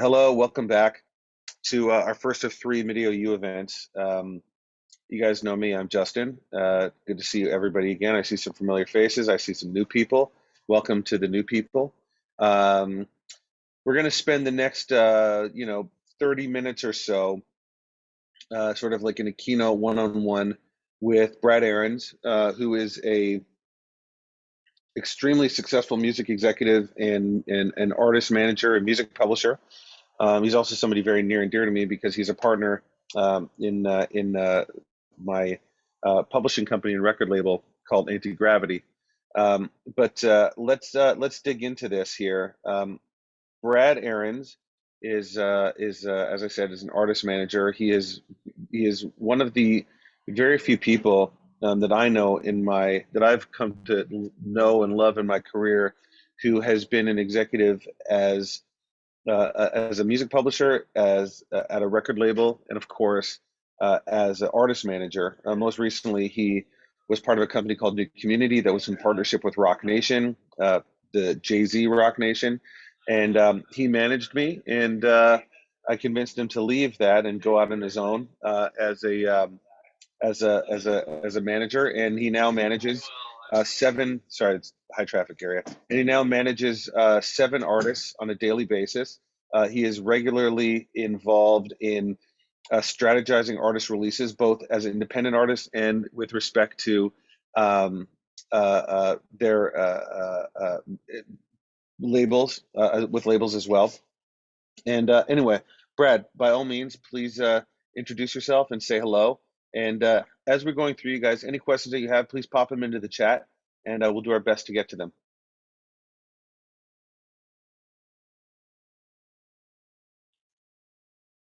Hello, welcome back to our first of three MDIIO events. You guys know me, I'm Justin. Good to see everybody again. I see some familiar faces. I see some new people. Welcome to the new people. Um, we're going to spend the next, 30 minutes or so, sort of like in a keynote one-on-one with Brad Aarons, who is a extremely successful music executive and artist manager and music publisher. He's also somebody very near and dear to me because he's a partner in my publishing company and record label called Antigravity. But let's dig into this here. Brad Aarons is as I said, is an artist manager. He is one of the very few people that I know that I've come to know and love in my career, who has been an executive as a music publisher, as at a record label, and of course, as an artist manager. Most recently, he was part of a company called New Community that was in partnership with Rock Nation, the Jay-Z Rock Nation, and he managed me, and I convinced him to leave that and go out on his own as a manager, and he now manages seven. Sorry, it's a high traffic area, and he now manages seven artists on a daily basis. He is regularly involved in strategizing artist releases, both as independent artists and with respect to their labels, with labels as well. And anyway, Brad, by all means, please introduce yourself and say hello. And as we're going through, you guys, any questions that you have, please pop them into the chat, and we'll do our best to get to them.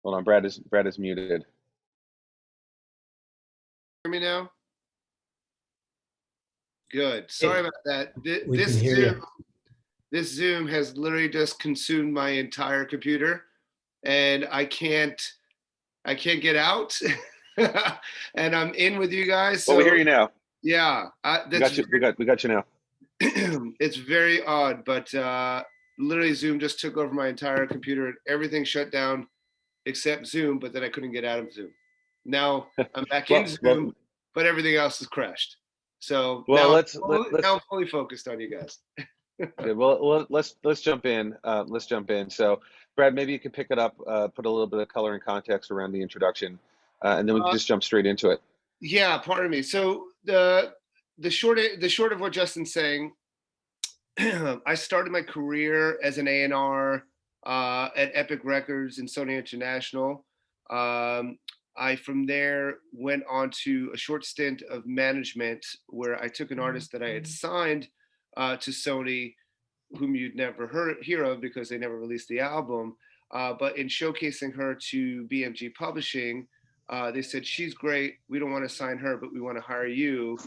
Hold on, Brad is muted. Hear me now? Good. Sorry about that. We can hear you. This Zoom has literally just consumed my entire computer, and I can't get out. And I'm in with you guys. So Well, we hear you now. yeah, We got you. We got you now. it's very odd, but literally Zoom just took over my entire computer and everything shut down except Zoom, but then I couldn't get out of Zoom. Now I'm back in Zoom, but everything else has crashed. So now I'm fully focused on you guys. Good. Well, let's jump in. Let's jump in. So, Brad, maybe you can pick it up, put a little bit of color and context around the introduction, and then we can just jump straight into it. Yeah, pardon me. So the short of what Justin's saying, I started my career as an A&R at Epic Records and Sony International. I from there went on to a short stint of management where I took an artist that I had signed to Sony, whom you'd never hear of because they never released the album. But in showcasing her to BMG Publishing, they said, she's great. We don't want to sign her, but we want to hire you,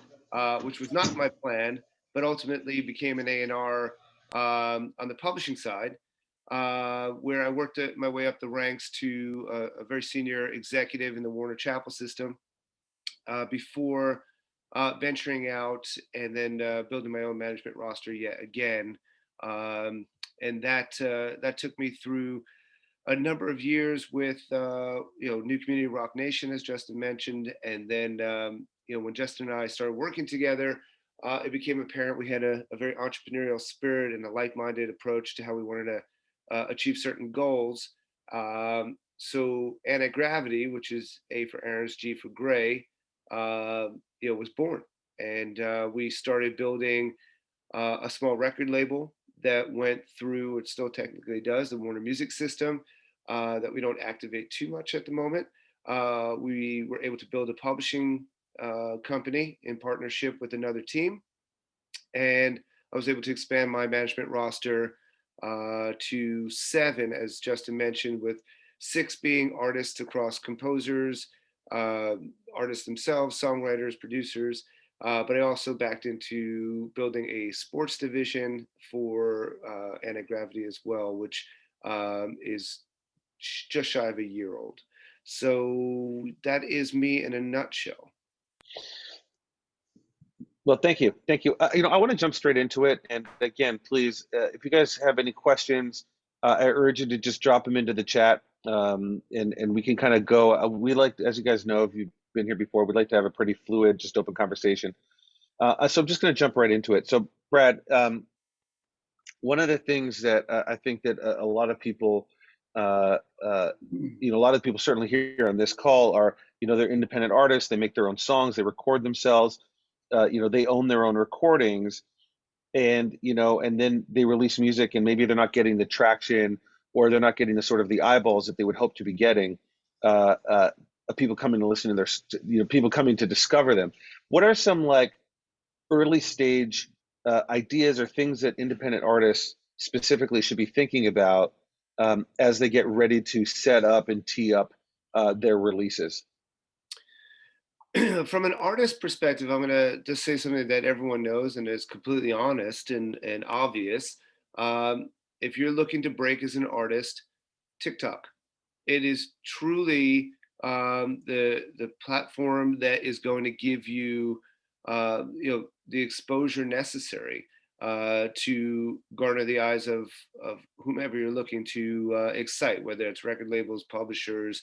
which was not my plan, but ultimately became an A&R on the publishing side, where I worked my way up the ranks to a very senior executive in the Warner Chappell system before venturing out and then building my own management roster yet again. And that took me through a number of years with New Community Rock Nation, as Justin mentioned, and then when Justin and I started working together, it became apparent we had a very entrepreneurial spirit and a like-minded approach to how we wanted to achieve certain goals. So Antigravity, which is A for Aarons, G for Gray, was born, and we started building a small record label that went through, it still technically does, the Warner Music system, that we don't activate too much at the moment. We were able to build a publishing company in partnership with another team, and I was able to expand my management roster to 7, as Justin mentioned, with 6 being artists across composers, artists themselves, songwriters, producers, but I also backed into building a sports division for Antigravity as well, which is just shy of a year old. So that is me in a nutshell. Well, thank you. I want to jump straight into it. And again, please, if you guys have any questions, I urge you to just drop them into the chat, and we can kind of go. We like, as you guys know, if you've been here before, we'd like to have a pretty fluid, just open conversation. So I'm just going to jump right into it. So, Brad, one of the things that I think that a lot of people, uh, uh, a lot of people certainly here on this call are, they're independent artists. They make their own songs. They record themselves. They own their own recordings, and then they release music, and maybe they're not getting the traction, or they're not getting the sort of the eyeballs that they would hope to be getting. Uh, uh, People coming to listen to people coming to discover them. What are some like early stage ideas or things that independent artists specifically should be thinking about as they get ready to set up and tee up their releases? From an artist perspective, I'm going to just say something that everyone knows and is completely honest and obvious. If you're looking to break as an artist, TikTok. It is truly the platform that is going to give you, the exposure necessary to garner the eyes of whomever you're looking to excite, whether it's record labels, publishers,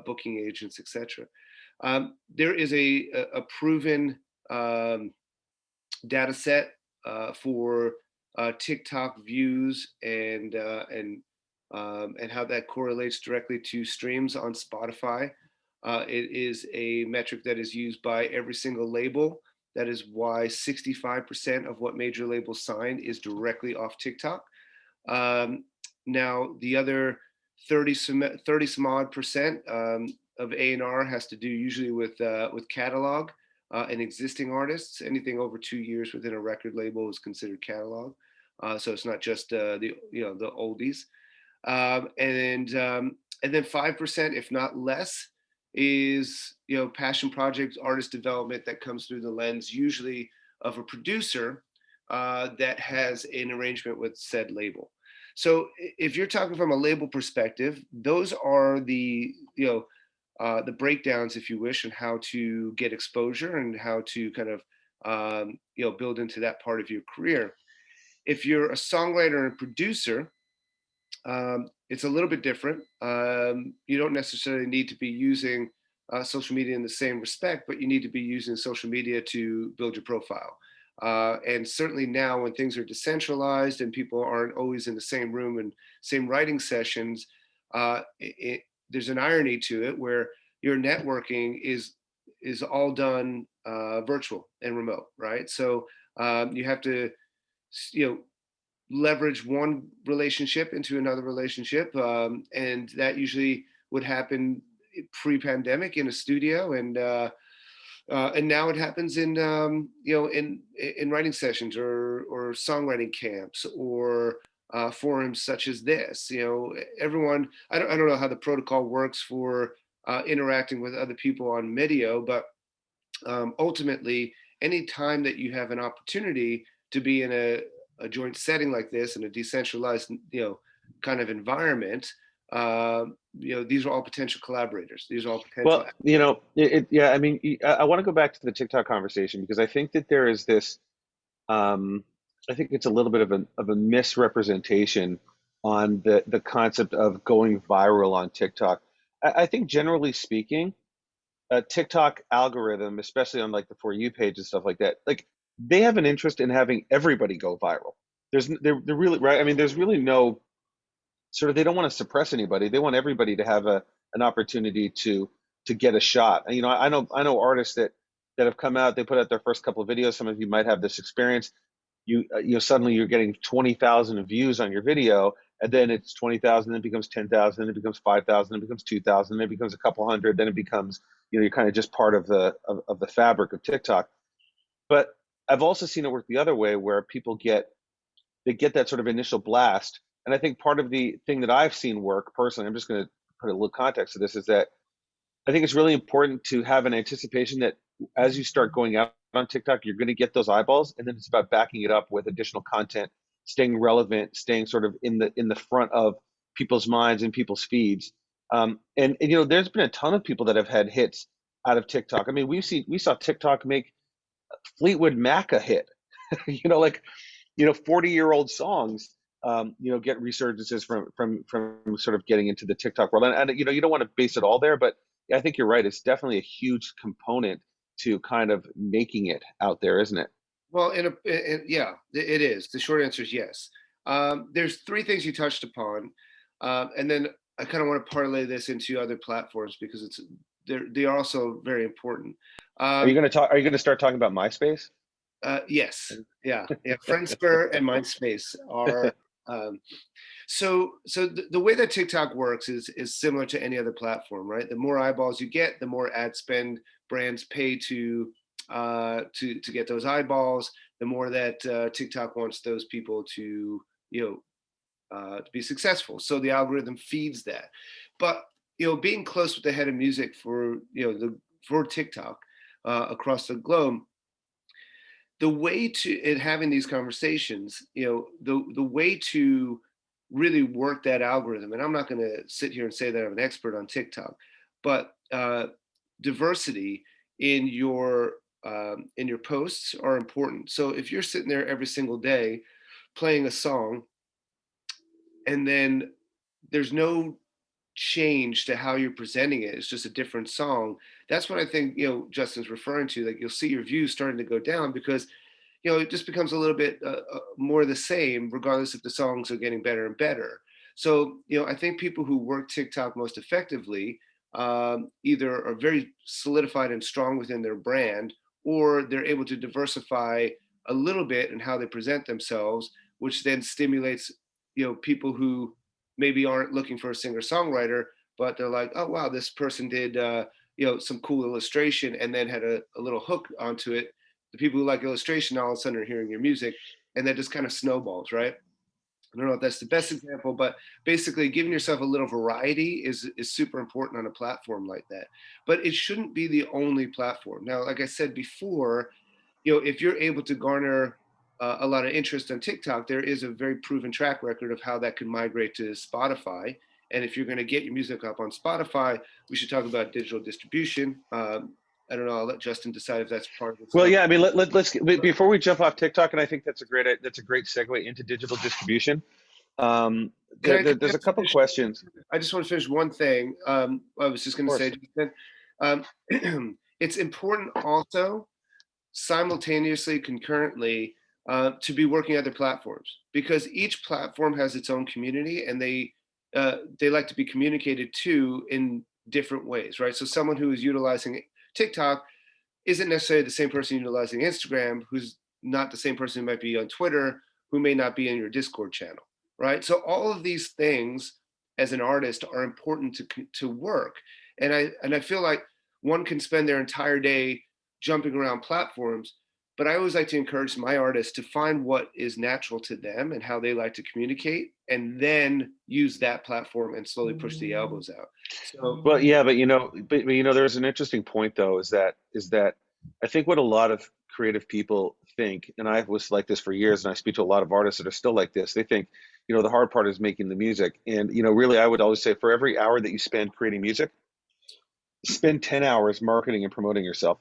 booking agents, etc. There is a proven data set for TikTok views and how that correlates directly to streams on Spotify. It is a metric that is used by every single label. That is why 65% of what major labels sign is directly off TikTok. Now, the other 30 some odd percent of A&R has to do usually with catalog and existing artists. Anything over 2 years within a record label is considered catalog. So it's not just the oldies. And then 5%, if not less, is passion project artist development that comes through the lens usually of a producer that has an arrangement with said label. So if you're talking from a label perspective, those are the breakdowns, if you wish, on how to get exposure and how to kind of build into that part of your career. If you're a songwriter and producer, it's a little bit different. You don't necessarily need to be using social media in the same respect, but you need to be using social media to build your profile. And certainly now, when things are decentralized and people aren't always in the same room and same writing sessions, there's an irony to it where your networking is all done virtual and remote, right? So you have to, leverage one relationship into another relationship, and that usually would happen pre-pandemic in a studio, and now it happens in in writing sessions or songwriting camps or forums such as this. Everyone. I don't know how the protocol works for interacting with other people on MDIIO, but ultimately, any time that you have an opportunity to be in a joint setting like this in a decentralized, kind of environment, these are all potential collaborators. These are all potential. Well, yeah, I mean, I want to go back to the TikTok conversation because I think that there is this, I think it's a little bit of a misrepresentation on the concept of going viral on TikTok. I think generally speaking, a TikTok algorithm, especially on like the For You page and stuff like that, like they have an interest in having everybody go viral. They're really right. I mean, there's really no sort of, they don't want to suppress anybody. They want everybody to have an opportunity to get a shot. And, I know artists that have come out. They put out their first couple of videos. Some of you might have this experience. Suddenly you're getting 20,000 views on your video, and then it's 20,000, then it becomes 10,000, then it becomes 5,000, then it becomes 2,000, then it becomes a couple hundred, then it becomes, you're kind of just part of the fabric of TikTok. But I've also seen it work the other way, where they get that sort of initial blast. And I think part of the thing that I've seen work personally, I'm just going to put a little context to this, is that I think it's really important to have an anticipation that as you start going out on TikTok, you're going to get those eyeballs, and then it's about backing it up with additional content, staying relevant, staying sort of in the front of people's minds and people's feeds. And there's been a ton of people that have had hits out of TikTok. I mean, we saw TikTok make Fleetwood Mac a hit, like 40-year-old songs get resurgences from sort of getting into the TikTok world. And you don't want to base it all there, but I think you're right. It's definitely a huge component to kind of making it out there, isn't it? Well, yeah, it is. The short answer is yes. There's three things you touched upon, and then I kind of want to parlay this into other platforms because they are also very important. Are you Um, going to talk? Are you going to start talking about MySpace? yes, yeah, yeah. Friendster and Mindspace are um, so the way that TikTok works is similar to any other platform, right? The more eyeballs you get, the more ad spend brands pay to get those eyeballs. The more that TikTok wants those people to to be successful. So the algorithm feeds that. But being close with the head of music for TikTok across the globe, the way to in having these conversations, the way to really work that algorithm, and I'm not going to sit here and say that I'm an expert on TikTok, but diversity in your posts are important. So if you're sitting there every single day playing a song, and then there's no change to how you're presenting it, it's just a different song. That's what I think Justin's referring to. Like, you'll see your views starting to go down because it just becomes a little bit more the same, regardless if the songs are getting better and better. So, I think people who work TikTok most effectively either are very solidified and strong within their brand, or they're able to diversify a little bit in how they present themselves, which then stimulates, people who maybe aren't looking for a singer songwriter, but they're like, oh wow, this person did, some cool illustration and then had a little hook onto it. The people who like illustration all of a sudden are hearing your music, and that just kind of snowballs, right? I don't know if that's the best example, but basically giving yourself a little variety is super important on a platform like that. But it shouldn't be the only platform. Now, like I said before, if you're able to garner a lot of interest on TikTok, there is a very proven track record of how that could migrate to Spotify. And if you're going to get your music up on Spotify, we should talk about digital distribution. I don't know. I'll let Justin decide if that's part of this. Well, yeah, I mean, let's before we jump off TikTok, and I think that's a great segue into digital distribution. Um, Can I there's a just couple finish? questions. I just want to finish one thing. I was just Of going to say, course. Justin, um, it's important also simultaneously, concurrently, to be working other platforms, because each platform has its own community, and they like to be communicated to in different ways, right? So someone who is utilizing TikTok isn't necessarily the same person utilizing Instagram, who's not the same person who might be on Twitter, who may not be in your Discord channel, right? So all of these things as an artist are important to work, and I feel like one can spend their entire day jumping around platforms, but I always like to encourage my artists to find what is natural to them and how they like to communicate, and then use that platform and slowly push the elbows out. So Well, yeah, but there's an interesting point though, is that I think what a lot of creative people think, and I was like this for years, and I speak to a lot of artists that are still like this. They think, the hard part is making the music, and really, I would always say for every hour that you spend creating music, spend 10 hours marketing and promoting yourself.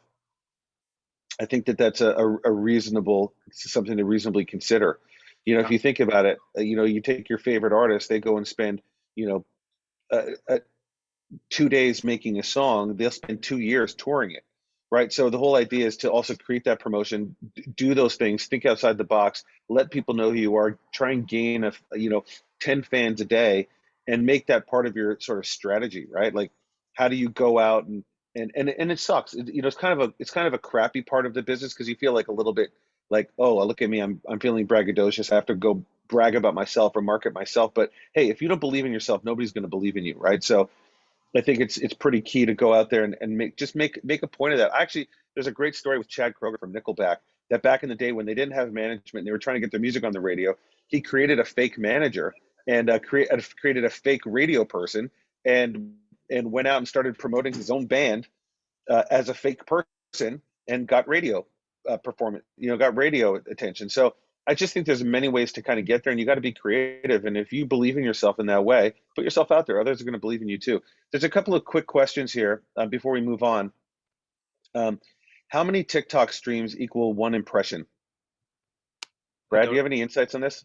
I think that that's a reasonable something to reasonably consider. If you think about it, you take your favorite artist, they go and spend, you know, a, 2 days making a song, they'll spend 2 years touring it, right? So the whole idea is to also create that promotion, do those things, think outside the box, let people know who you are, try and gain 10 fans a day, and make that part of your sort of strategy, right? Like, how do you go out and it sucks. It's kind of a crappy part of the business because you feel like a little bit like, oh, look at me, I'm feeling braggadocious. I have to go brag about myself or market myself. But hey, if you don't believe in yourself, nobody's going to believe in you, right? So I think it's pretty key to go out there and make a point of that. Actually, there's a great story with Chad Kroeger from Nickelback that back in the day when they didn't have management, and they were trying to get their music on the radio. He created a fake manager and created a fake radio person and went out and started promoting his own band as a fake person and got radio performance, got radio attention. So I just think there's many ways to kind of get there, and you got to be creative. And if you believe in yourself in that way, put yourself out there. Others are going to believe in you too. There's a couple of quick questions here before we move on. Um, how many TikTok streams equal one impression? I Brad, do you don't. have any insights on this?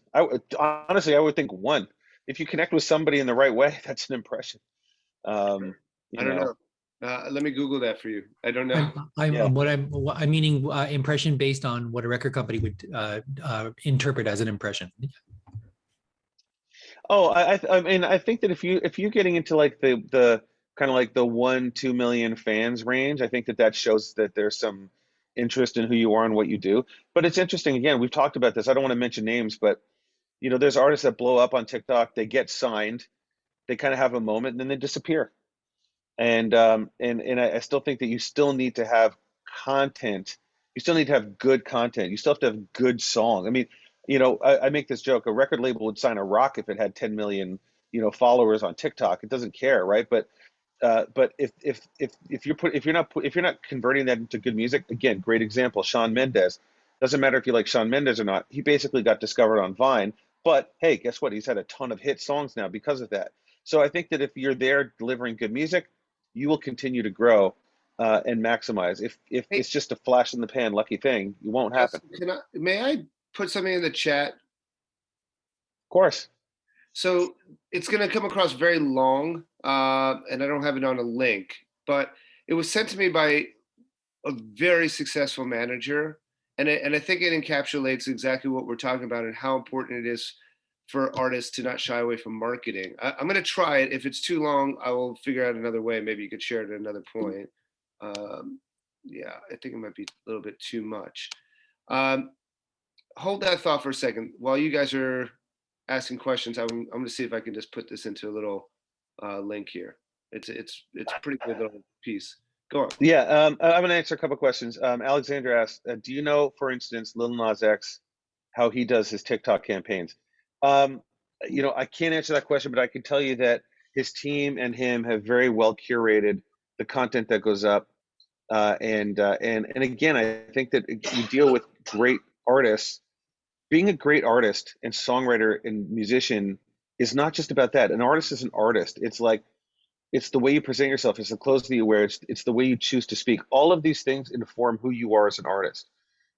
Honestly, I would think one. If you connect with somebody in the right way, that's an impression. Um, I you don't know. know, Let me Google that for you. I don't know. yeah. I'm meaning impression based on what a record company would interpret as an impression. Oh, I mean, I think that if you're getting into like the kind of like the 1-2 million fans range, I think that that shows that there's some interest in who you are and what you do. But it's interesting. Again, we've talked about this. I don't want to mention names, but there's artists that blow up on TikTok. They get signed. They kind of have a moment, and then they disappear. And I still think that you still need to have content. You still need to have good content. You still have to have good song. I mean, I make this joke. A record label would sign a rock if it had 10 million, followers on TikTok. It doesn't care, right? But if you're not converting that into good music, again, great example, Shawn Mendes. Doesn't matter if you like Shawn Mendes or not. He basically got discovered on Vine, but hey, guess what? He's had a ton of hit songs now because of that. So I think that if you're there delivering good music, you will continue to grow and maximize. If Hey, it's just a flash in the pan lucky thing, it won't happen. Justin, may I put something in the chat? Of course. So it's going to come across very long, and I don't have it on a link, but it was sent to me by a very successful manager, and I think it encapsulates exactly what we're talking about and how important it is for artists to not shy away from marketing. I'm going to try it. If it's too long, I will figure out another way. Maybe you could share it at another point. Um, yeah, I think it might be a little bit too much. Um, Hold that thought for a second. While you guys are asking questions, I'm going to see if I can just put this into a little link here. It's a pretty good little piece. Go on. Yeah, I'm going to answer a couple questions. Alexander asked, do you know, for instance, Lil Nas X, how he does his TikTok campaigns? Um, I can't answer that question, but I can tell you that his team and him have very well curated the content that goes up. And again, I think that you deal with great artists. Being a great artist and songwriter and musician is not just about that. An artist is an artist. It's the way you present yourself. It's the clothes that you wear. It's the way you choose to speak. All of these things inform who you are as an artist.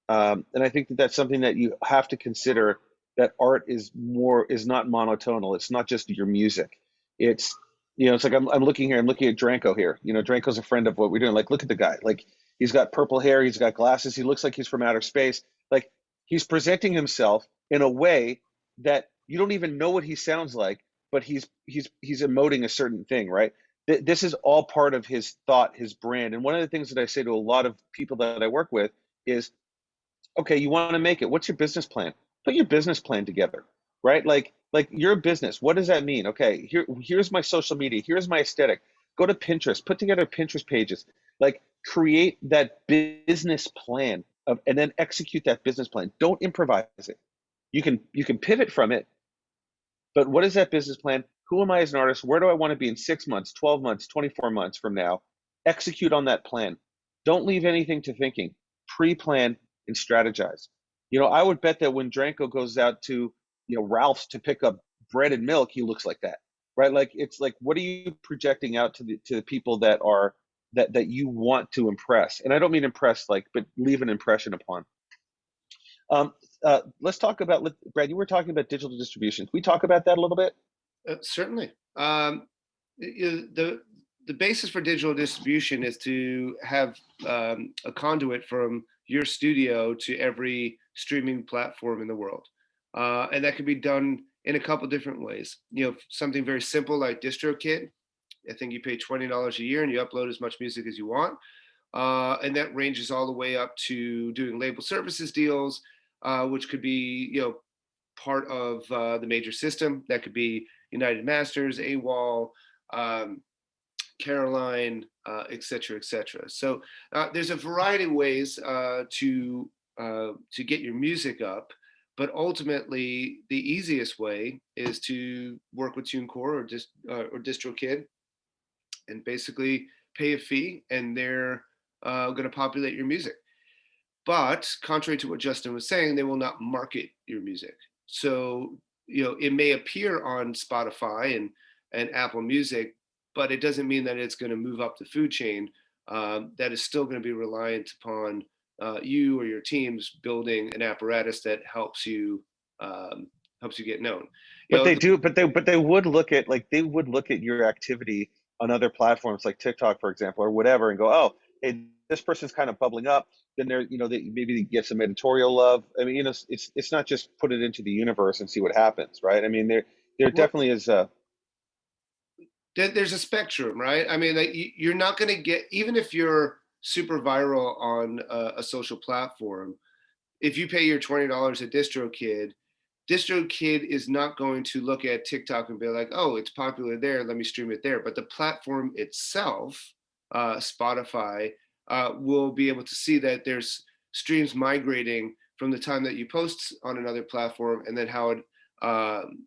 And I think that that's something that you have to consider. That art is not monotonal. It's not just your music. It's it's like I'm looking here. I'm looking at Dranko here. Dranko's a friend of what we're doing. Like, look at the guy. Like, he's got purple hair. He's got glasses. He looks like he's from outer space. Like, he's presenting himself in a way that you don't even know what he sounds like, but he's emoting a certain thing, right? This is all part of his thought, his brand. And one of the things that I say to a lot of people that I work with is, okay, you want to make it. What's your business plan? Put your business plan together, right? Like your business. What does that mean? Okay, here's my social media. Here's my aesthetic. Go to Pinterest. Put together Pinterest pages. Like, create that business plan and then execute that business plan. Don't improvise it. You can pivot from it, but what is that business plan? Who am I as an artist? Where do I want to be in 6 months, 12 months, 24 months from now? Execute on that plan. Don't leave anything to thinking. Pre-plan and strategize. I would bet that when Dranko goes out to, Ralph's to pick up bread and milk, he looks like that, right? Like, it's like, what are you projecting out to the people that you want to impress? And I don't mean impress, but leave an impression upon. Let's talk about, Brad, you were talking about digital distribution. Can we talk about that a little bit? Certainly. The basis for digital distribution is to have a conduit from your studio to every streaming platform in the world, and that can be done in a couple different ways. Something very simple like DistroKid. I think you pay $20 a year and you upload as much music as you want, and that ranges all the way up to doing label services deals, which could be part of the major system. That could be United Masters, AWOL, Caroline, et cetera, et cetera. So there's a variety of ways to get your music up, but ultimately the easiest way is to work with TuneCore or DistroKid, and basically pay a fee, and they're going to populate your music. But contrary to what Justin was saying, they will not market your music. So it may appear on Spotify and Apple Music, but it doesn't mean that it's going to move up the food chain. That is still going to be reliant upon you or your teams building an apparatus that helps you get known. You But know, they do, but they would look at your activity on other platforms like TikTok, for example, or whatever, and go, oh, hey, this person's kind of bubbling up. Then maybe they get some editorial love. I mean, it's not just put it into the universe and see what happens, right? I mean, there well, definitely is a. there's a spectrum, right? I mean, like, you're not going to get, even if you're super viral on a social platform, if you pay your $20 a DistroKid is not going to look at TikTok and be like, oh, it's popular there, let me stream it there. But the platform itself, Spotify, will be able to see that there's streams migrating from the time that you post on another platform, and then how it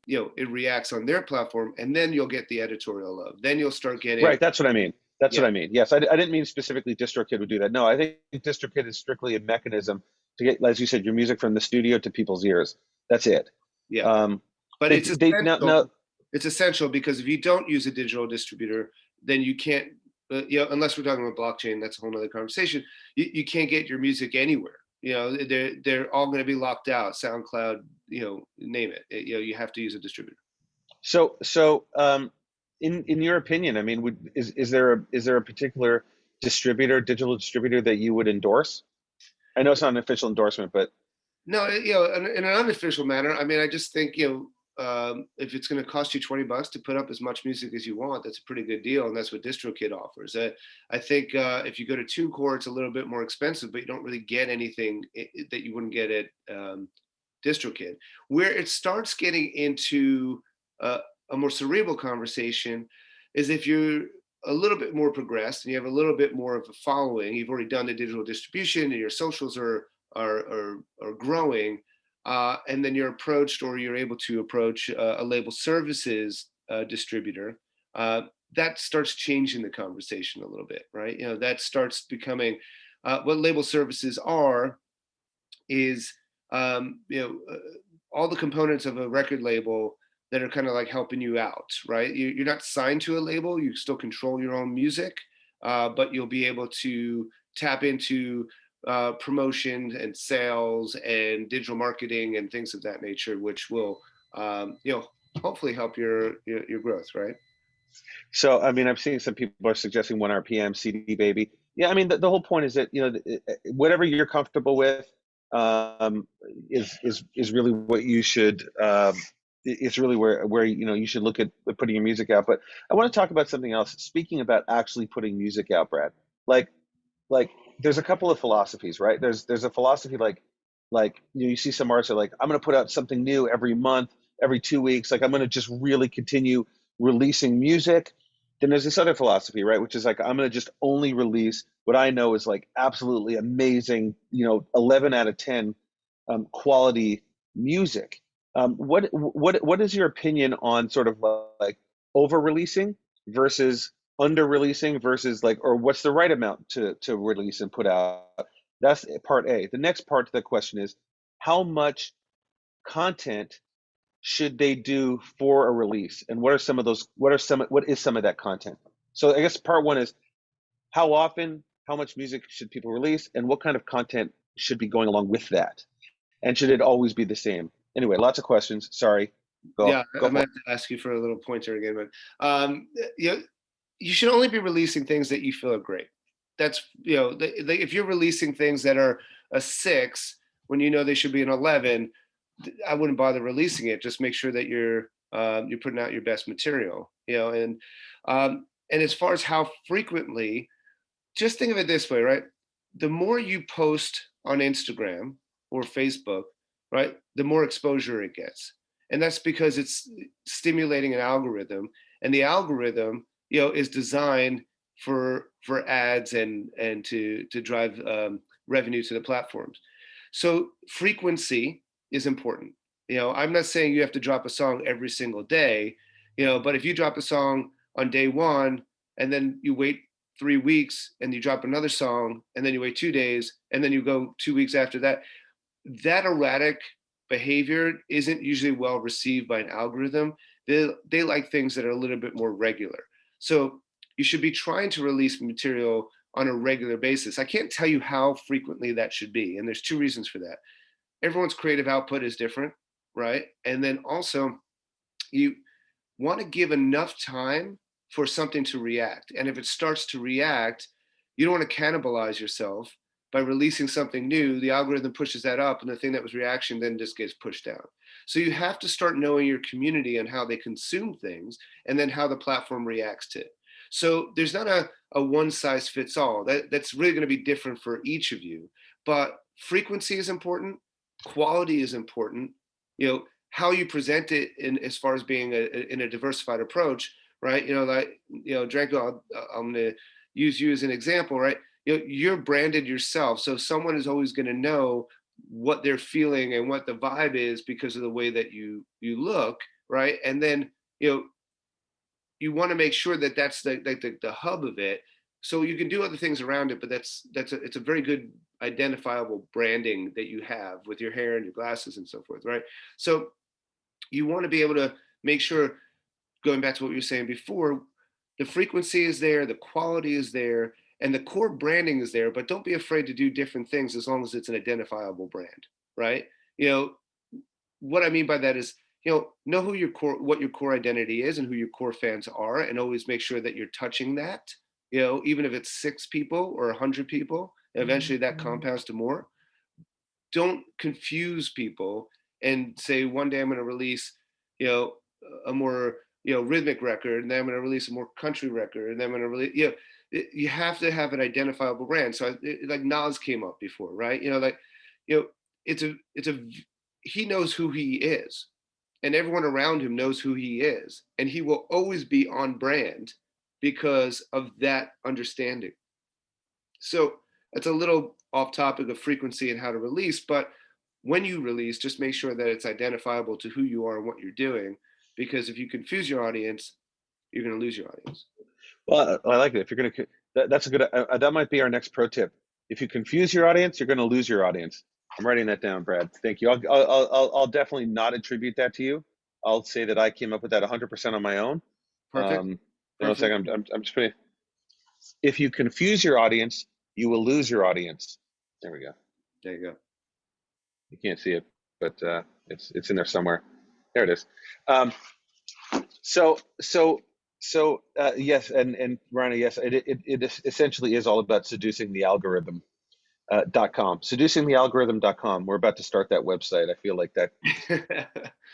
it reacts on their platform, and then you'll get the editorial love. Then you'll start getting. Right, that's what I mean. That's Yeah. what I mean. Yes, I didn't mean specifically DistroKid would do that. No, I think DistroKid is strictly a mechanism to get, as you said, your music from the studio to people's ears. That's it. Yeah. Um, But they, it's they essential. now, It's essential, because if you don't use a digital distributor, then you can't, unless we're talking about blockchain, that's a whole nother conversation. You can't get your music anywhere. They're all going to be locked out. SoundCloud, name it. You have to use a distributor. In your opinion, I mean, is there a particular digital distributor that you would endorse? I know it's not an official endorsement, but No, in an unofficial manner, I mean, I just think, if it's going to cost you $20 to put up as much music as you want, that's a pretty good deal, and that's what DistroKid offers. I think if you go to TuneCore, it's a little bit more expensive, but you don't really get anything that you wouldn't get at DistroKid. Where it starts getting into a more cerebral conversation is if you're a little bit more progressed and you have a little bit more of a following. You've already done the digital distribution, and your socials are growing, and then you're approached, or you're able to approach a label services distributor. That starts changing the conversation a little bit, right? That starts becoming what label services is all the components of a record label that are kind of like helping you out, right? You're not signed to a label, you still control your own music, but you'll be able to tap into promotion and sales and digital marketing and things of that nature, which will hopefully help your growth, right? So, I mean, I've seen some people are suggesting 1 RPM CD baby. Yeah, I mean, the whole point is that whatever you're comfortable with is really what you should. It's really where you should look at putting your music out. But I want to talk about something else. Speaking about actually putting music out, Brad, like there's a couple of philosophies, right? There's a philosophy like you see some artists are like, I'm going to put out something new every month, every 2 weeks. Like, I'm going to just really continue releasing music. Then there's this other philosophy, right, which is like, I'm going to just only release what I know is like absolutely amazing, 11 out of 10 quality music. What is your opinion on sort of like over releasing versus under releasing versus like, or what's the right amount to release and put out? That's part A. The next part to the question is, how much content should they do for a release, and what is some of that content? So I guess part one is, how often, how much music should people release, and what kind of content should be going along with that, and should it always be the same? Anyway, lots of questions. Sorry. I might have to ask you for a little pointer again, but you should only be releasing things that you feel are great. That's if you're releasing things that are a 6 when they should be an 11, I wouldn't bother releasing it. Just make sure that you're putting out your best material, and as far as how frequently, just think of it this way, right? The more you post on Instagram or Facebook, right, the more exposure it gets. And that's because it's stimulating an algorithm, and the algorithm, is designed for ads and to drive revenue to the platforms. So frequency is important. I'm not saying you have to drop a song every single day, but if you drop a song on day 1 and then you wait 3 weeks and you drop another song and then you wait 2 days and then you go 2 weeks after that, that erratic behavior isn't usually well received by an algorithm. They like things that are a little bit more regular. So you should be trying to release material on a regular basis. I can't tell you how frequently that should be. And there's two reasons for that. Everyone's creative output is different, right? And then also you want to give enough time for something to react. And if it starts to react, you don't want to cannibalize yourself by releasing something new. The algorithm pushes that up, and the thing that was reaction then just gets pushed down. So you have to start knowing your community and how they consume things, and then how the platform reacts to it. So there's not a one size fits all. That's really going to be different for each of you. But frequency is important, quality is important. How you present it in as far as being in a diversified approach, right? Dranko, I'm going to use you as an example, right? You're branded yourself, so someone is always going to know what they're feeling and what the vibe is because of the way that you look, right? And then you want to make sure that that's the hub of it. So you can do other things around it, but it's a very good identifiable branding that you have with your hair and your glasses and so forth, right? So you want to be able to make sure, going back to what you were saying before, the frequency is there, the quality is there, and the core branding is there, but don't be afraid to do different things as long as it's an identifiable brand, right? What I mean by that is, know who what your core identity is and who your core fans are, and always make sure that you're touching that, even if it's 6 people or 100 people, eventually that compounds to more. Don't confuse people and say, one day I'm going to release, a more, rhythmic record, and then I'm going to release a more country record, and then I'm going to release, you have to have an identifiable brand. So like Nas came up before, right? He knows who he is, and everyone around him knows who he is, and he will always be on brand because of that understanding. So it's a little off topic of frequency and how to release, but when you release, just make sure that it's identifiable to who you are and what you're doing, because if you confuse your audience, you're going to lose your audience. Well, I like it. If you're going to, that's a good, that might be our next pro tip. If you confuse your audience, you're going to lose your audience. I'm writing that down, Brad. Thank you. I'll definitely not attribute that to you. I'll say that I came up with that 100% on my own. Perfect. One second, I'm just putting, if you confuse your audience, you will lose your audience. There we go. There you go. You can't see it, but it's in there somewhere. There it is. Yes, and Rana, yes, it essentially is all about seducing the algorithm. .com, seducingthealgorithm.com. We're about to start that website. I feel like that.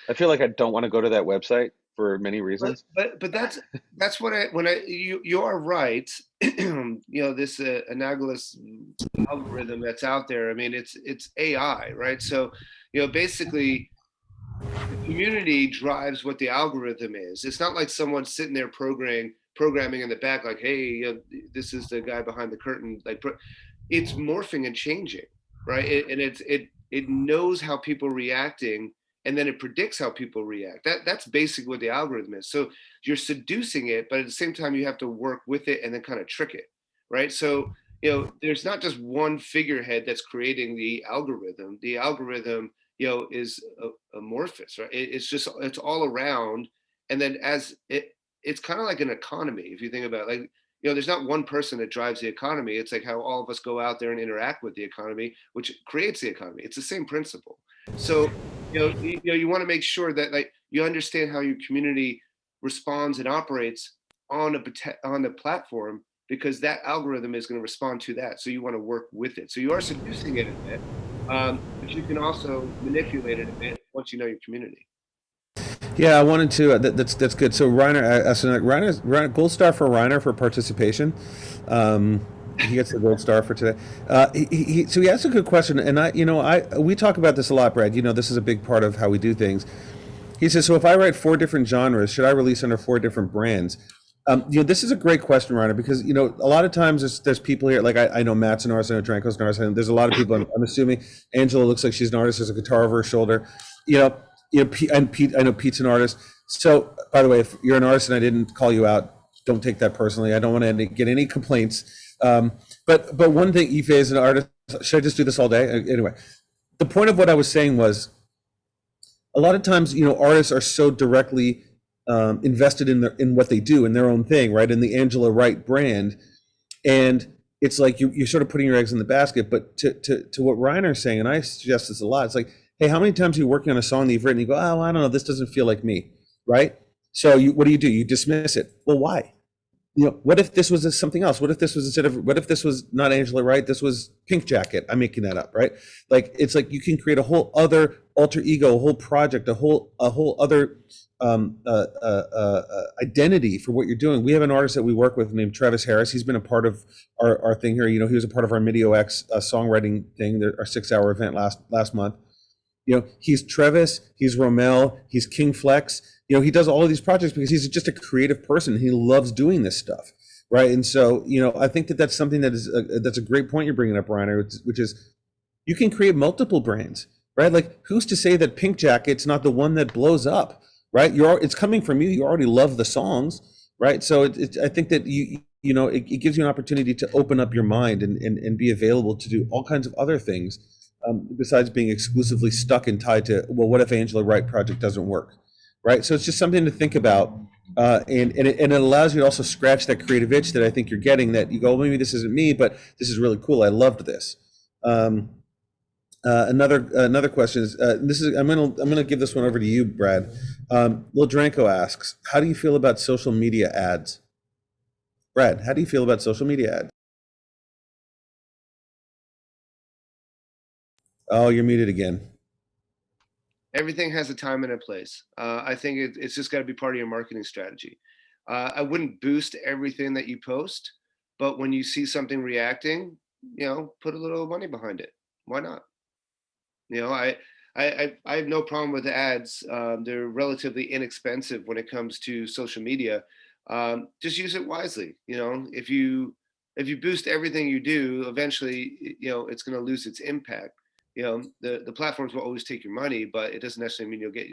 I feel like I don't want to go to that website for many reasons. But that's what you are right. This analogous algorithm that's out there. I mean, it's AI, right? So, basically, the community drives what the algorithm is. It's not like someone sitting there programming in the back, like, hey, this is the guy behind the curtain. Like, it's morphing and changing, right? It knows how people are reacting, and then it predicts how people react. That's basically what the algorithm is. So you're seducing it, but at the same time, you have to work with it and then kind of trick it, right? So, there's not just one figurehead that's creating the algorithm. The algorithm, is amorphous, right? It's all around. And then it's kind of like an economy, if you think about it. Like, there's not one person that drives the economy. It's like how all of us go out there and interact with the economy, which creates the economy. It's the same principle. So, you want to make sure that, like, you understand how your community responds and operates on the platform, because that algorithm is going to respond to that. So you want to work with it. So you are seducing it a bit, but you can also manipulate it a bit once you know your community. Yeah, I wanted to. That's good. So Reiner, gold star for Reiner for participation. He gets the gold star for today. So he asked a good question, and we talk about this a lot, Brad. This is a big part of how we do things. He says, so if I write 4 different genres, should I release under 4 different brands? This is a great question, Reiner, because a lot of times there's people here, like I know Matt's an artist, I know Dranko's an artist, and there's a lot of people. I'm assuming Angela looks like she's an artist. There's a guitar over her shoulder. And Pete, I know Pete's an artist. So, by the way, if you're an artist and I didn't call you out, don't take that personally. I don't want to get any complaints. But one thing, Ife is an artist. Should I just do this all day? Anyway, the point of what I was saying was, a lot of times, artists are so directly invested in what they do, in their own thing, right? In the Angela Wright brand. And it's like you're sort of putting your eggs in the basket. But to what Reiner's saying, and I suggest this a lot, it's like, hey, how many times are you working on a song that you've written, you go, oh, I don't know, this doesn't feel like me, right? So what do? You dismiss it. Well, why? What if this was something else? What if this was what if this was not Angela Wright? This was Pink Jacket. I'm making that up, right? Like, it's like you can create a whole other alter ego, a whole project, a whole other identity for what you're doing. We have an artist that we work with named Travis Harris. He's been a part of our thing here. He was a part of our MDIIO songwriting thing, our 6-hour event last month. He's Travis, he's Romel, he's King Flex. He does all of these projects because he's just a creative person. He loves doing this stuff, right? And so, I think that's something that's a great point you're bringing up, Reiner, which is you can create multiple brands, right? Like, who's to say that Pink Jacket's not the one that blows up, right? It's coming from you. You already love the songs, right? So I think that it gives you an opportunity to open up your mind and be available to do all kinds of other things. Besides being exclusively stuck and tied to, well, what if Angela Wright project doesn't work, right? So it's just something to think about, and it allows you to also scratch that creative itch that I think you're getting, that you go, maybe this isn't me, but this is really cool. I loved this. Another question is, I'm gonna give this one over to you, Brad. Lil Dranko asks, how do you feel about social media ads? Brad, how do you feel about social media ads? Oh, you're muted again. Everything has a time and a place. I think it's just got to be part of your marketing strategy. I wouldn't boost everything that you post, but when you see something reacting, put a little money behind it. Why not? I have no problem with ads. They're relatively inexpensive when it comes to social media. Just use it wisely. If you boost everything you do, eventually, it's going to lose its impact. The platforms will always take your money, but it doesn't necessarily mean you'll get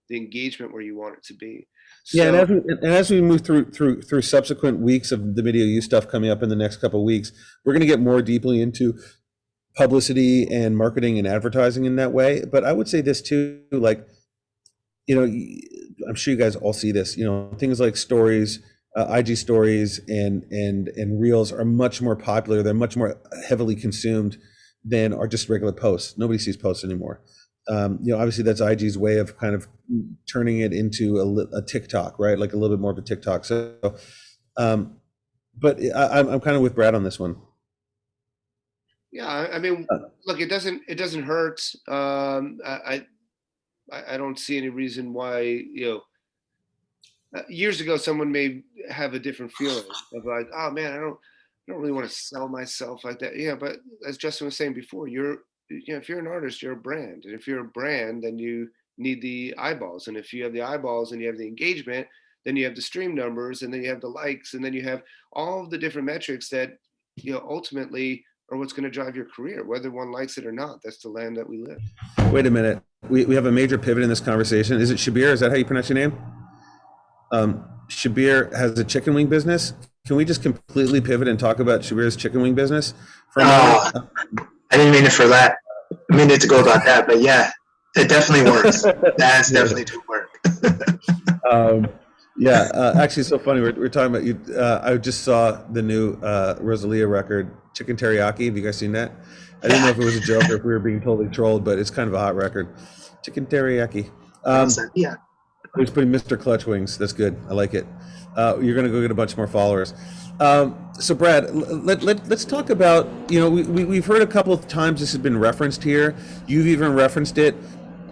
the engagement where you want it to be. So, yeah, and as we move through subsequent weeks of the MDIIO stuff coming up in the next couple of weeks, we're going to get more deeply into publicity and marketing and advertising in that way. But I would say this too, like, I'm sure you guys all see this. Things like stories, IG stories, and reels are much more popular. They're much more heavily consumed than are just regular posts. Nobody sees posts anymore. Obviously that's IG's way of kind of turning it into a TikTok, right? Like a little bit more of a TikTok. So, but I'm kind of with Brad on this one. Yeah, I mean, look, it doesn't hurt. I don't see any reason why. Years ago, someone may have a different feeling of like, oh man, I don't really want to sell myself like that. Yeah, but as Justin was saying before, if you're an artist, you're a brand, and if you're a brand, then you need the eyeballs, and if you have the eyeballs and you have the engagement, then you have the stream numbers, and then you have the likes, and then you have all of the different metrics that ultimately are what's going to drive your career, whether one likes it or not. That's the land that we live. Wait a minute, we have a major pivot in this conversation. Is it Shabir? Is that how you pronounce your name? Shabir has a chicken wing business. Can we just completely pivot and talk about Shabir's chicken wing business? I didn't mean it for that. I mean it to go about that, but yeah, it definitely works. That's definitely do work. Actually, it's so funny. We're talking about you. I just saw the new Rosalia record, Chicken Teriyaki. Have you guys seen that? I didn't know if it was a joke or if we were being totally trolled, but it's kind of a hot record. Chicken Teriyaki. Yeah. He's putting Mr. Clutch Wings. That's good. I like it. You're going to go get a bunch more followers. So Brad, let's talk about, we've heard a couple of times this has been referenced here. You've even referenced it.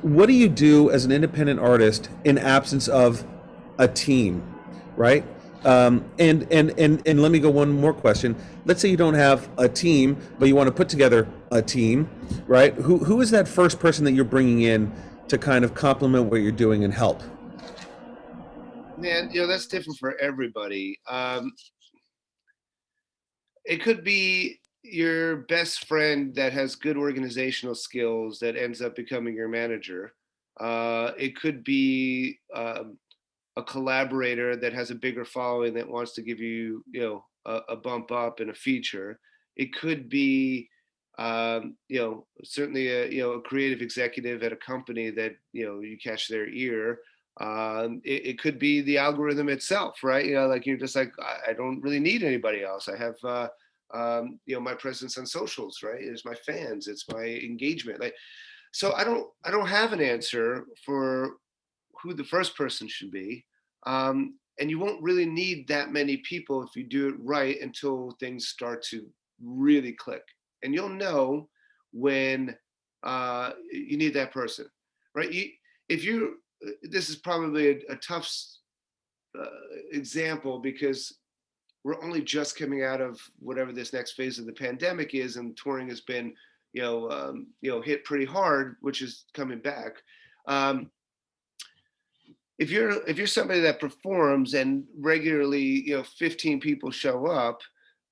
What do you do as an independent artist in absence of a team, right? And let me go one more question. Let's say you don't have a team, but you want to put together a team, right? Who is that first person that you're bringing in to kind of complement what you're doing and help? Man, that's different for everybody. It could be your best friend that has good organizational skills that ends up becoming your manager. It could be a collaborator that has a bigger following that wants to give you, a bump up in a feature. It could be, certainly a creative executive at a company that, you catch their ear. It could be the algorithm itself, right? Like you're just like, I don't really need anybody else. I have my presence on socials, right? It's my fans, it's my engagement. Like, so I don't have an answer for who the first person should be. And you won't really need that many people if you do it right until things start to really click. And you'll know when you need that person, right? This is probably a tough example because we're only just coming out of whatever this next phase of the pandemic is, and touring has been, hit pretty hard, which is coming back. If you're somebody that performs and regularly, 15 people show up,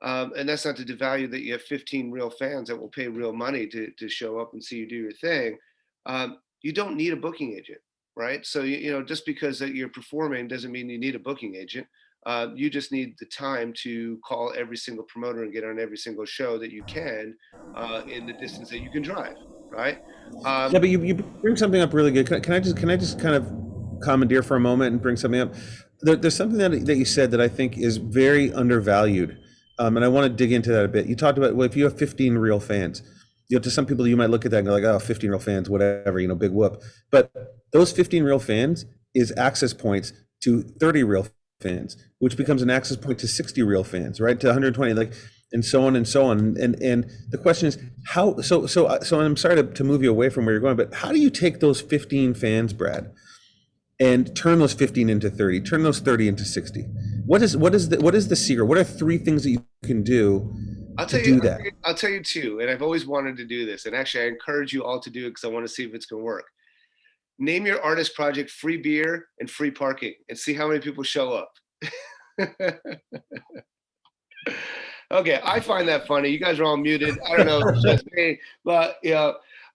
and that's not to devalue that you have 15 real fans that will pay real money to show up and see you do your thing. You don't need a booking agent, right? So just because that you're performing doesn't mean you need a booking agent. You just need the time to call every single promoter and get on every single show that you can in the distance that you can drive, right? Yeah, but you bring something up really good. Can I just kind of commandeer for a moment and bring something up? There's something that you said that I think is very undervalued, and I want to dig into that a bit. You talked about, well, if you have 15 real fans, to some people you might look at that and go like, oh, 15 real fans, whatever, big whoop. But those 15 real fans is access points to 30 real fans, which becomes an access point to 60 real fans, right? To 120, like, and so on and so on. And the question is how, so I'm sorry to move you away from where you're going, but how do you take those 15 fans, Brad, and turn those 15 into 30, turn those 30 into 60? What is the secret? What are 3 things that you can do to do that? I'll tell you 2, and I've always wanted to do this. And actually I encourage you all to do it because I want to see if it's going to work. Name your artist project free beer and free parking and see how many people show up. Okay, I find that funny. You guys are all muted. I don't know if it's just me, but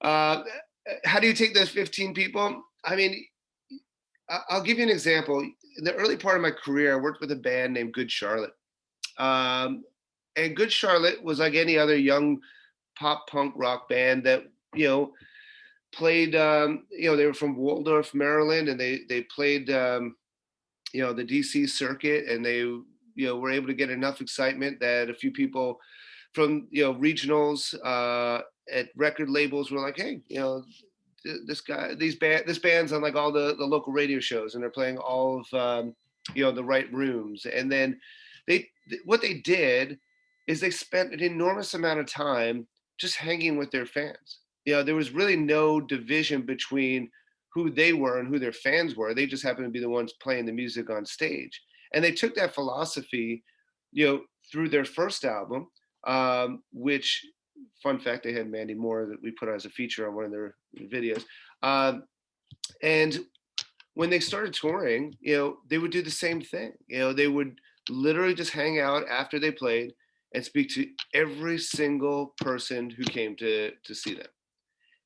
how do you take those 15 people? I mean, I'll give you an example. In the early part of my career, I worked with a band named Good Charlotte. And Good Charlotte was like any other young pop punk rock band that, played, they were from Waldorf, Maryland, and they played, the DC circuit, and they, were able to get enough excitement that a few people from, regionals at record labels were like, hey, this band's on like all the local radio shows, and they're playing all of, the right rooms. And then what they did is they spent an enormous amount of time just hanging with their fans. There was really no division between who they were and who their fans were. They just happened to be the ones playing the music on stage. And they took that philosophy, through their first album, which, fun fact, they had Mandy Moore that we put as a feature on one of their videos. And when they started touring, they would do the same thing. They would literally just hang out after they played and speak to every single person who came to see them.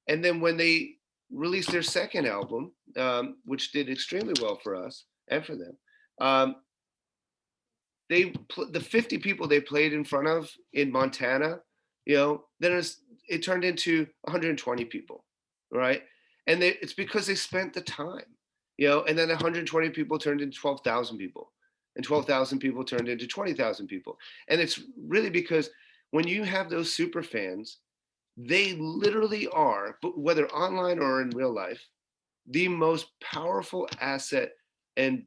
And then when they released their second album, which did extremely well for us and for them, the 50 people they played in front of in Montana, then it turned into 120 people, right? And it's because they spent the time, and then 120 people turned into 12,000 people, and 12,000 people turned into 20,000 people. And it's really because when you have those super fans, they literally are, but whether online or in real life, the most powerful asset and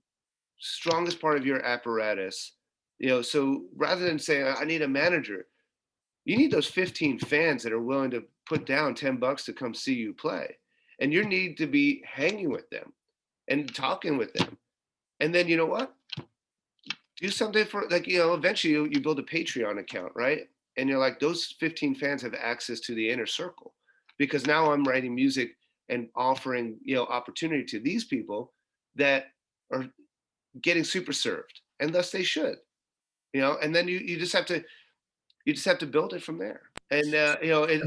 strongest part of your apparatus. So rather than saying, I need a manager, you need those 15 fans that are willing to put down $10 to come see you play. And you need to be hanging with them and talking with them. And then, you know what? Do something for, like, eventually you build a Patreon account, right? And you're like, those 15 fans have access to the inner circle, because now I'm writing music and offering, opportunity to these people that are getting super served, and thus they should, and then you just have to build it from there. And I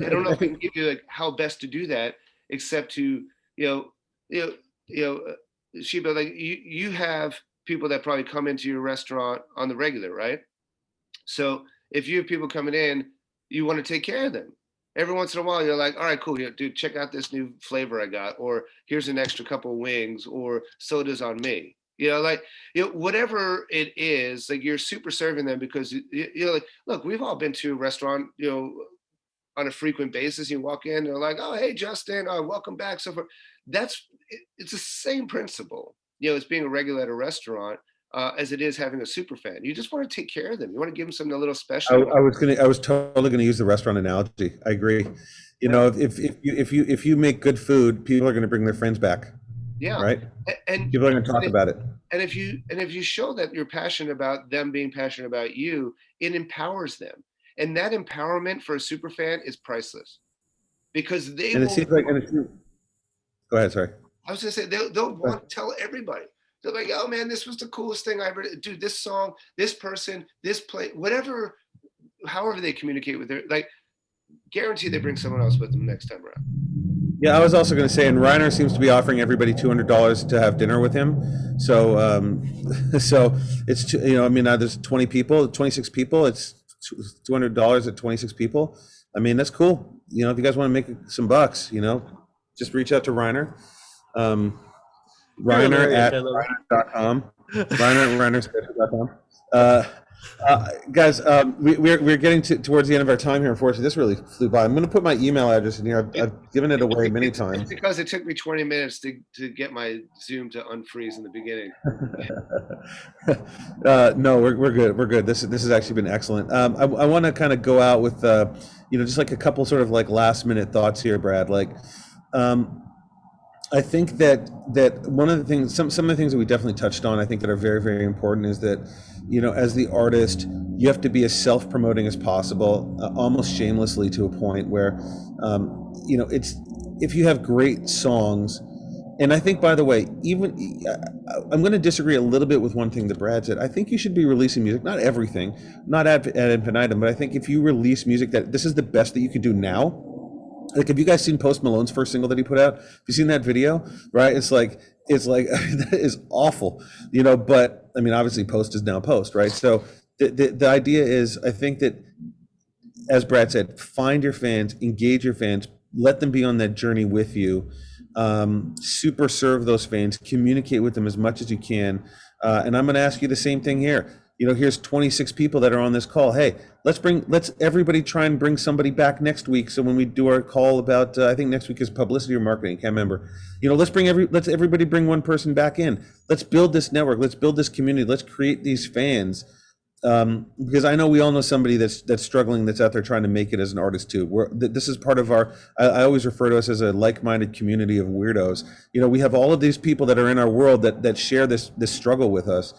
don't know if I can give you like how best to do that, except to Sheba, like you have people that probably come into your restaurant on the regular, right? So if you have people coming in, you want to take care of them. Every once in a while, you're like, all right, cool, dude, check out this new flavor I got, or here's an extra couple of wings, or sodas on me. Like, whatever it is, like you're super serving them because, like, look, we've all been to a restaurant, on a frequent basis. You walk in, they're like, oh, hey, Justin, welcome back. So forth. It's the same principle, as being a regular at a restaurant, as it is having a super fan. You just want to take care of them. You want to give them something a little special. I was totally gonna use the restaurant analogy. I agree. If you make good food, people are gonna bring their friends back. Yeah. Right. And people are gonna talk about it. And if you show that you're passionate about them being passionate about you, it empowers them. And that empowerment for a super fan is priceless, because they And it will. seems like, go ahead, sorry. I was gonna say they'll want to tell everybody. They're like, oh man, this was the coolest thing I ever did. Dude, this song, this person, this play, whatever, however they communicate with their, like, guarantee they bring someone else with them next time around. Yeah, I was also going to say, and Reiner seems to be offering everybody $200 to have dinner with him. So, so it's, I mean, there's 20 people, 26 people. It's $200 at 26 people. I mean, that's cool. If you guys want to make some bucks, just reach out to Reiner. Reiner at Reiner.com. Reiner at Reiner.com. Guys, we're getting towards the end of our time here. Unfortunately, this really flew by. I'm going to put my email address in here. I've given it away many times. It's because it took me 20 minutes to get my Zoom to unfreeze in the beginning. No, we're good. We're good. This has actually been excellent. I want to kind of go out with just like a couple sort of like last minute thoughts here, Brad. Like, I think that one of the things, some of the things that we definitely touched on, I think that are very, very important is that, as the artist, you have to be as self-promoting as possible, almost shamelessly to a point where, it's, if you have great songs, and I think, by the way, even, I'm going to disagree a little bit with one thing that Brad said. I think you should be releasing music, not everything, not ad infinitum, but I think if you release music that this is the best that you could do now. Like, have you guys seen Post Malone's first single that he put out? Have you seen that video? Right? It's like that is awful, but I mean, obviously Post is now Post, right? So the idea is, I think that, as Brad said, find your fans, engage your fans, let them be on that journey with you, super serve those fans, communicate with them as much as you can. And I'm going to ask you the same thing here. Here's 26 people that are on this call. Hey, let's everybody try and bring somebody back next week. So when we do our call about, I think next week is publicity or marketing, can't remember. Let's everybody bring one person back in. Let's build this network. Let's build this community. Let's create these fans. Because I know we all know somebody that's struggling, that's out there trying to make it as an artist too. This is part of our, I always refer to us as a like-minded community of weirdos. We have all of these people that are in our world that share this struggle with us.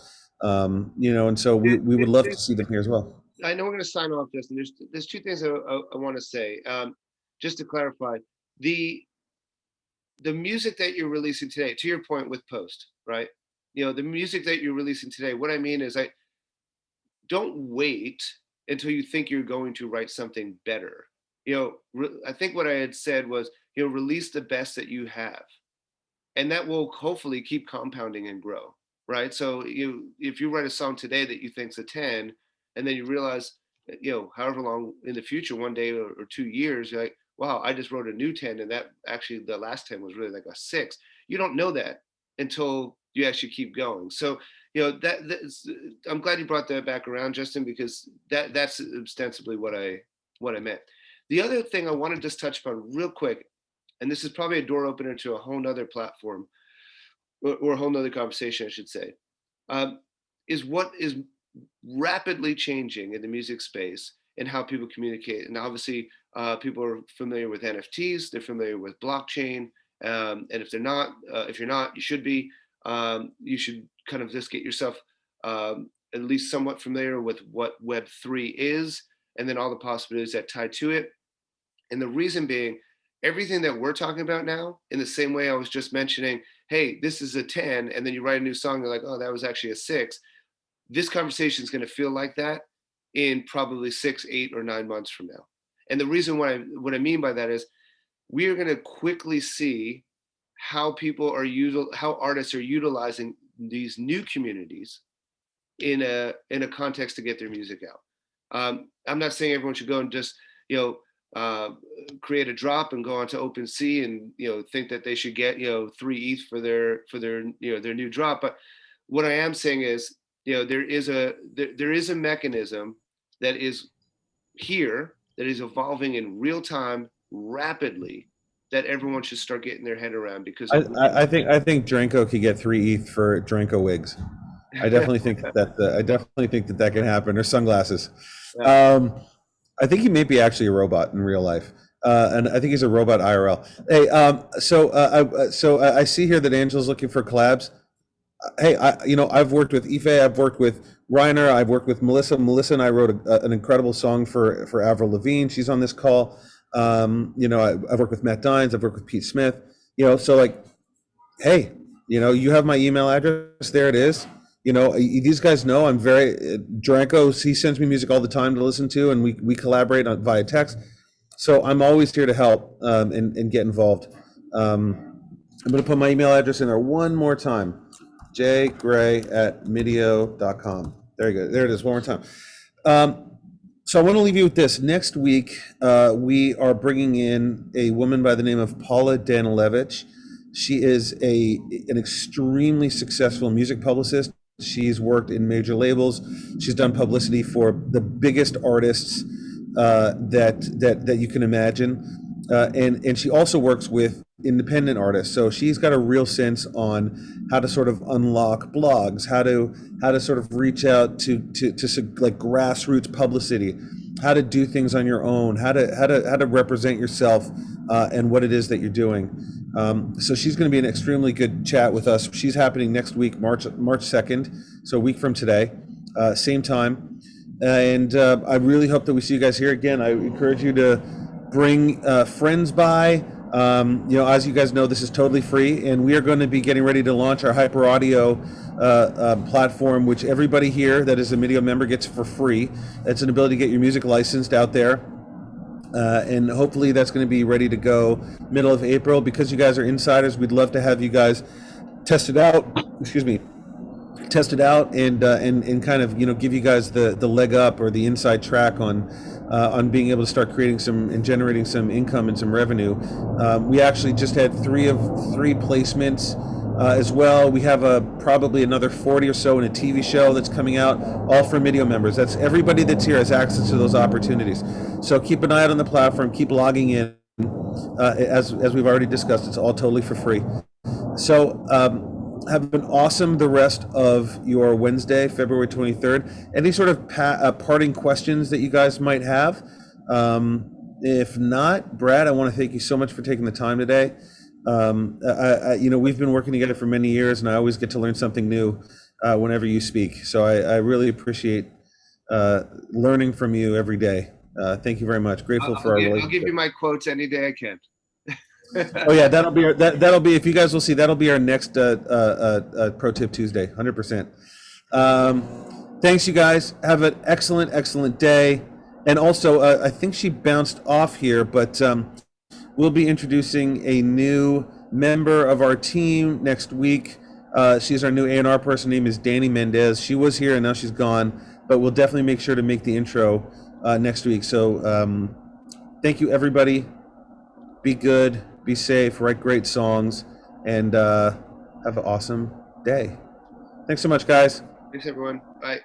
And so we would love to see them here as well. I know we're going to sign off, Justin. There's two things I want to say. Just to clarify, the music that you're releasing today, to your point with Post, right? The music that you're releasing today, what I mean is, don't wait until you think you're going to write something better. I think what I had said was, release the best that you have, and that will hopefully keep compounding and grow. Right. So if you write a song today that you think's a 10, and then you realize, however long in the future, one day or 2 years, you're like, wow, I just wrote a new 10. And that actually, the last 10 was really like a 6. You don't know that until you actually keep going. So, I'm glad you brought that back around, Justin, because that's ostensibly what I meant. The other thing I want to just touch upon real quick, and this is probably a door opener to a whole nother platform, or a whole nother conversation, I should say, is what is rapidly changing in the music space and how people communicate. And obviously, people are familiar with NFTs, they're familiar with blockchain, and if you're not, you should be. You should kind of just get yourself at least somewhat familiar with what Web3 is, and then all the possibilities that tie to it. And the reason being, everything that we're talking about now, in the same way I was just mentioning, hey, this is a 10, and then you write a new song, you're like, oh, that was actually a 6. This conversation is going to feel like that in probably 6, 8, or 9 months from now. And the reason what I mean by that is, we are going to quickly see how how artists are utilizing these new communities in a context to get their music out. I'm not saying everyone should go and just create a drop and go onto OpenSea and think that they should get 3 ETH for their new drop, but what I am saying is, there is a mechanism that is here, that is evolving in real time, rapidly, that everyone should start getting their head around. Because I think Dranko could get 3 ETH for Dranko wigs. I definitely think that can happen, or sunglasses. Yeah. I think he may be actually a robot in real life, and I think he's a robot IRL. Hey, so I see here that Angela's looking for collabs. Hey, I've worked with Ife, I've worked with Reiner, I've worked with Melissa. Melissa and I wrote an incredible song for Avril Lavigne. She's on this call. I've worked with Matt Dines, I've worked with Pete Smith. So like, hey, you have my email address. There it is. These guys know I'm very Dranko. He sends me music all the time to listen to, and we collaborate via text. So I'm always here to help and get involved. I'm going to put my email address in there one more time. jgray@MDIIO.com. There you go. There it is. One more time. So I want to leave you with this. Next week, we are bringing in a woman by the name of Paula Danylevich. She is an extremely successful music publicist. She's worked in major labels. She's done publicity for the biggest artists that you can imagine, and she also works with independent artists. So she's got a real sense on how to sort of unlock blogs, how to sort of reach out to like grassroots publicity, how to do things on your own, how to represent yourself and what it is that you're doing. So she's going to be an extremely good chat with us. She's happening next week, March 2nd, so a week from today, same time. And I really hope that we see you guys here again. I encourage you to bring friends by. As you guys know, this is totally free, and we are going to be getting ready to launch our Hyper Audio platform, which everybody here that is a MDIIO member gets for free. It's an ability to get your music licensed out there. And hopefully that's going to be ready to go middle of April. Because you guys are insiders, we'd love to have you guys test it out. Test it out and kind of give you guys the leg up or the inside track on being able to start creating some and generating some income and some revenue. We actually just had 3 placements as well. We have probably another 40 or so in a TV show that's coming out, all for MDIIO members. That's everybody that's here has access to those opportunities. So keep an eye out on the platform, keep logging in. As we've already discussed, it's all totally for free. So have an awesome the rest of your Wednesday, February 23rd. Any sort of parting questions that you guys might have? If not, Brad, I want to thank you so much for taking the time today. We've been working together for many years, and I always get to learn something new whenever you speak. So I really appreciate learning from you every day. Thank you very much. Grateful for our relationship. I'll give you my quotes any day I can. Oh yeah, that'll be if you guys will see, that'll be our next Pro Tip Tuesday, 100%. Thanks, you guys. Have an excellent day. And also, I think she bounced off here, but we'll be introducing a new member of our team next week. She's our new A&R person. Her name is Danny Mendez. She was here and now she's gone, but we'll definitely make sure to make the intro next week. So thank you, everybody. Be good, be safe, write great songs, and have an awesome day. Thanks so much, guys. Thanks, everyone. Bye.